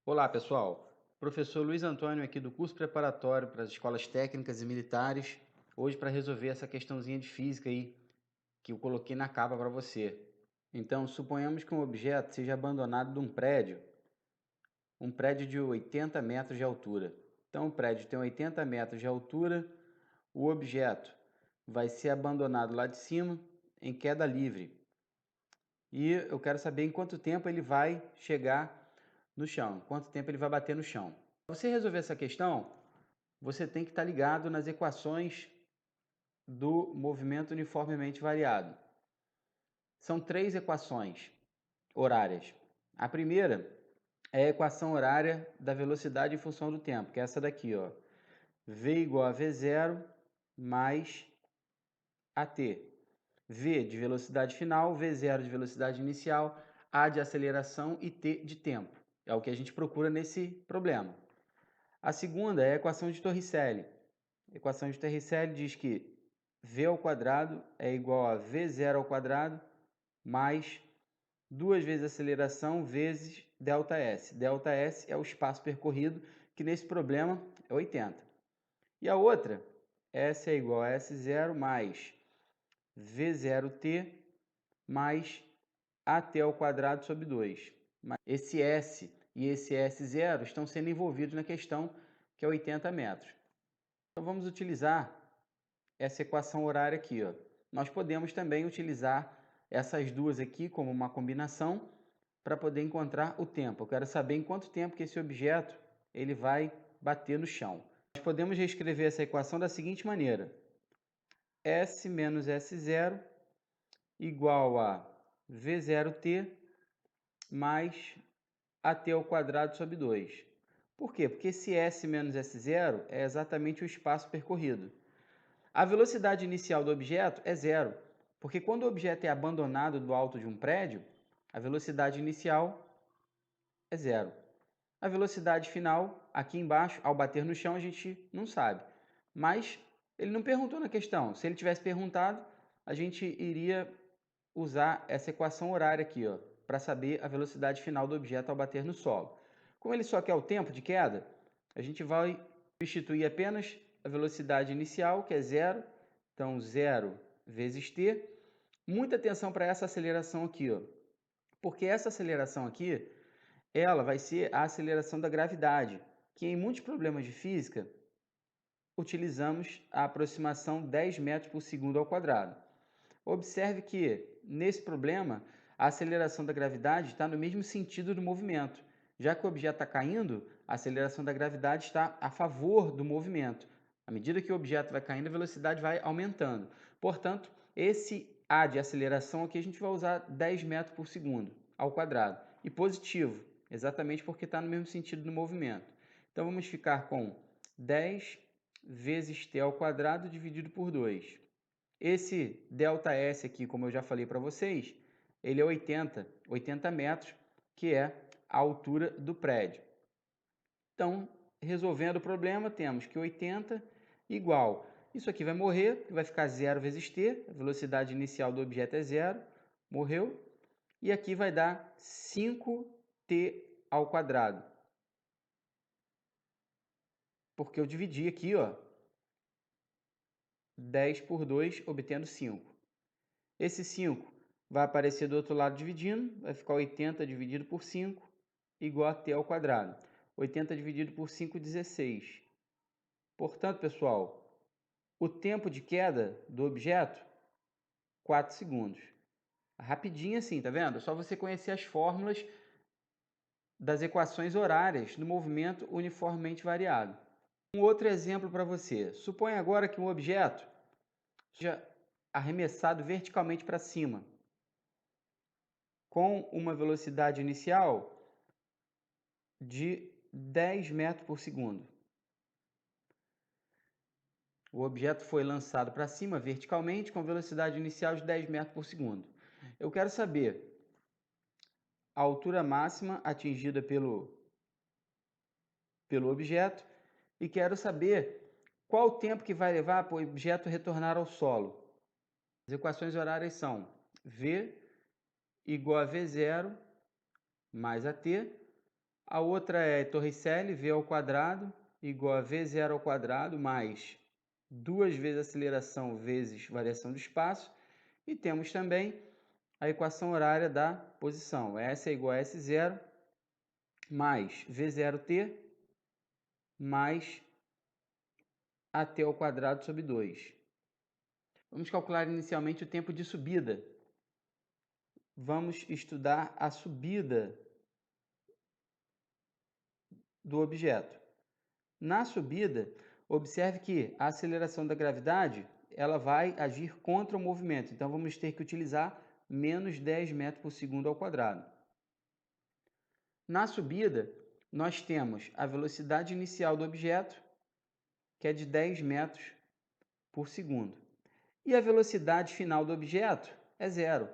Olá, pessoal. Professor Luiz Antônio aqui do curso preparatório para as escolas técnicas e militares, hoje para resolver essa questãozinha de física aí que eu coloquei na capa para você. Então, suponhamos que um objeto seja abandonado de um prédio de 80 metros de altura. Então, o prédio tem 80 metros de altura, o objeto vai ser abandonado lá de cima em queda livre. E eu quero saber em quanto tempo ele vai chegar no chão, quanto tempo ele vai bater no chão. Para você resolver essa questão, você tem que estar ligado nas equações do movimento uniformemente variado. São três equações horárias. A primeira é a equação horária da velocidade em função do tempo, que é essa daqui, ó. V igual a V0 mais AT. V de velocidade final, V0 de velocidade inicial, A de aceleração e T de tempo. É o que a gente procura nesse problema. A segunda é a equação de Torricelli. A equação de Torricelli diz que V ao quadrado é igual a V0 ao quadrado mais 2 vezes a aceleração vezes ΔS. ΔS é o espaço percorrido, que nesse problema é 80. E a outra, S é igual a S0 mais V0t mais AT ao quadrado sobre 2. Esse S e esse S0 estão sendo envolvidos na questão, que é 80 metros. Então vamos utilizar essa equação horária aqui, ó. Nós podemos também utilizar essas duas aqui como uma combinação para poder encontrar o tempo. Eu quero saber em quanto tempo que esse objeto ele vai bater no chão. Nós podemos reescrever essa equação da seguinte maneira: S menos S0 igual a V0t mais AT ao quadrado sobre 2. Por quê? Porque esse S menos S0 é exatamente o espaço percorrido. A velocidade inicial do objeto é zero, porque quando o objeto é abandonado do alto de um prédio, a velocidade inicial é zero. A velocidade final, aqui embaixo, ao bater no chão, a gente não sabe. Mas ele não perguntou na questão. Se ele tivesse perguntado, a gente iria usar essa equação horária aqui, ó, para saber a velocidade final do objeto ao bater no solo. Como ele só quer o tempo de queda, a gente vai substituir apenas a velocidade inicial, que é zero. Então, 0 vezes t. Muita atenção para essa aceleração aqui, ó, porque essa aceleração aqui, ela vai ser a aceleração da gravidade, que em muitos problemas de física utilizamos a aproximação 10 metros por segundo ao quadrado. Observe que, nesse problema, a aceleração da gravidade está no mesmo sentido do movimento. Já que o objeto está caindo, a aceleração da gravidade está a favor do movimento. À medida que o objeto vai caindo, a velocidade vai aumentando. Portanto, esse A de aceleração aqui a gente vai usar 10 metros por segundo ao quadrado. E positivo, exatamente porque está no mesmo sentido do movimento. Então, vamos ficar com 10 vezes t ao quadrado dividido por 2. Esse ΔS aqui, como eu já falei para vocês, ele é 80 metros, que é a altura do prédio. Então, resolvendo o problema, temos que 80 igual. Isso aqui vai morrer, vai ficar 0 vezes t, a velocidade inicial do objeto é 0, morreu. E aqui vai dar 5t ao quadrado. Porque eu dividi aqui, ó, 10 por 2, obtendo 5. Esse 5 vai aparecer do outro lado dividindo, vai ficar 80 dividido por 5, igual a t ao quadrado. 80 dividido por 5, 16. Portanto, pessoal, o tempo de queda do objeto, 4 segundos. Rapidinho assim, tá vendo? É só você conhecer as fórmulas das equações horárias do movimento uniformemente variado. Um outro exemplo para você. Suponha agora que um objeto seja arremessado verticalmente para cima, com uma velocidade inicial de 10 metros por segundo. O objeto foi lançado para cima verticalmente com velocidade inicial de 10 metros por segundo. Eu quero saber a altura máxima atingida pelo objeto e quero saber qual o tempo que vai levar para o objeto retornar ao solo. As equações horárias são V igual a V0 mais AT A outra é Torricelli, v ao quadrado igual a v0 ao quadrado mais 2 vezes aceleração vezes variação do espaço. E temos também a equação horária da posição. S é igual a S0 mais V0t mais AT ao quadrado sobre 2. Vamos calcular inicialmente o tempo de subida. Vamos estudar a subida do objeto. Na subida, observe que a aceleração da gravidade ela vai agir contra o movimento. Então, vamos ter que utilizar menos 10 metros por segundo ao quadrado. Na subida, nós temos a velocidade inicial do objeto, que é de 10 metros por segundo. E a velocidade final do objeto é zero.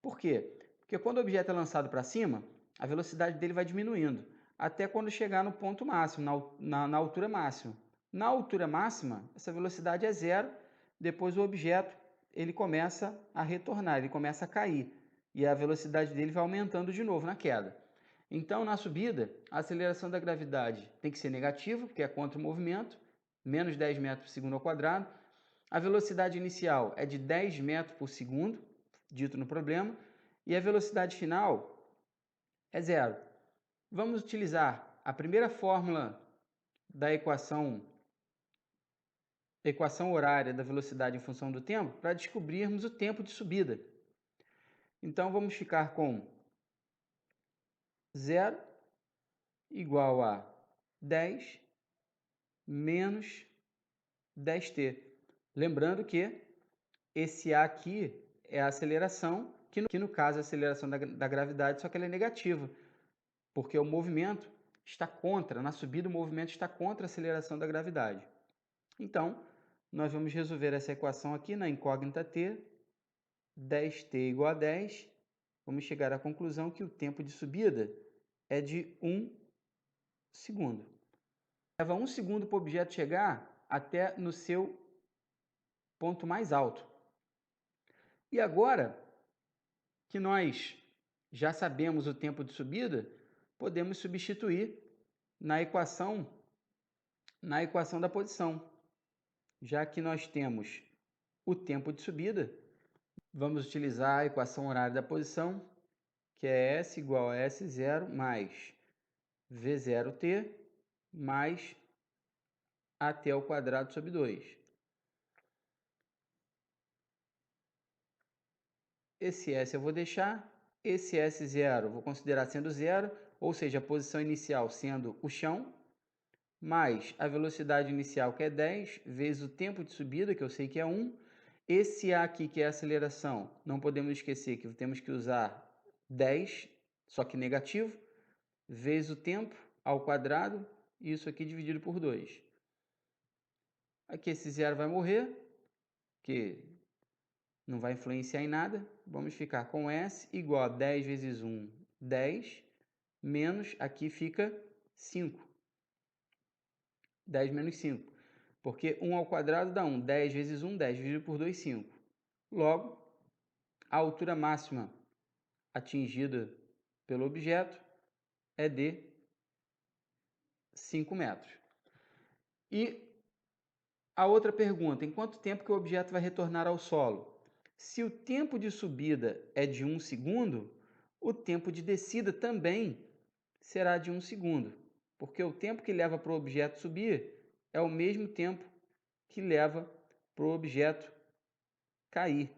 Por quê? Porque quando o objeto é lançado para cima, a velocidade dele vai diminuindo, até quando chegar no ponto máximo, na altura máxima. Na altura máxima, essa velocidade é zero, depois o objeto ele começa a retornar, ele começa a cair, e a velocidade dele vai aumentando de novo na queda. Então, na subida, a aceleração da gravidade tem que ser negativa, porque é contra o movimento, menos 10 metros por segundo ao quadrado. A velocidade inicial é de 10 metros por segundo, dito no problema, e a velocidade final é zero. Vamos utilizar a primeira fórmula da equação horária da velocidade em função do tempo para descobrirmos o tempo de subida. Então, vamos ficar com zero igual a 10 menos 10t. Lembrando que esse A aqui é a aceleração, que no caso é a aceleração da gravidade, só que ela é negativa, porque o movimento está contra, na subida o movimento está contra a aceleração da gravidade. Então, nós vamos resolver essa equação aqui na incógnita t, 10t igual a 10, vamos chegar à conclusão que o tempo de subida é de 1 segundo. Leva 1 segundo para o objeto chegar até no seu ponto mais alto. E agora que nós já sabemos o tempo de subida, podemos substituir na equação da posição. Já que nós temos o tempo de subida, vamos utilizar a equação horária da posição, que é S igual a S0 mais V0t mais AT ao quadrado sobre 2. Esse S eu vou deixar, esse S0 eu vou considerar sendo zero, ou seja, a posição inicial sendo o chão, mais a velocidade inicial, que é 10, vezes o tempo de subida, que eu sei que é 1. Esse A aqui, que é a aceleração, não podemos esquecer que temos que usar 10, só que negativo, vezes o tempo ao quadrado, e isso aqui dividido por 2. Aqui esse zero vai morrer, que não vai influenciar em nada. Vamos ficar com S igual a 10 vezes 1, 10, menos, aqui fica 5. 10 menos 5. Porque 1 ao quadrado dá 1. 10 vezes 1, 10. Dividido por 2, 5. Logo, a altura máxima atingida pelo objeto é de 5 metros. E a outra pergunta, em quanto tempo que o objeto vai retornar ao solo? Se o tempo de subida é de 1 segundo, o tempo de descida também será de 1 segundo, porque o tempo que leva para o objeto subir é o mesmo tempo que leva para o objeto cair.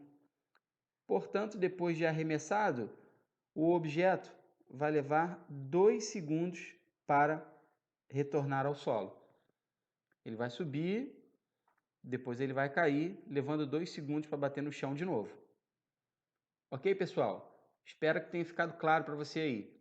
Portanto, depois de arremessado, o objeto vai levar 2 segundos para retornar ao solo. Ele vai subir, depois ele vai cair, levando 2 segundos para bater no chão de novo. Ok, pessoal? Espero que tenha ficado claro para você aí.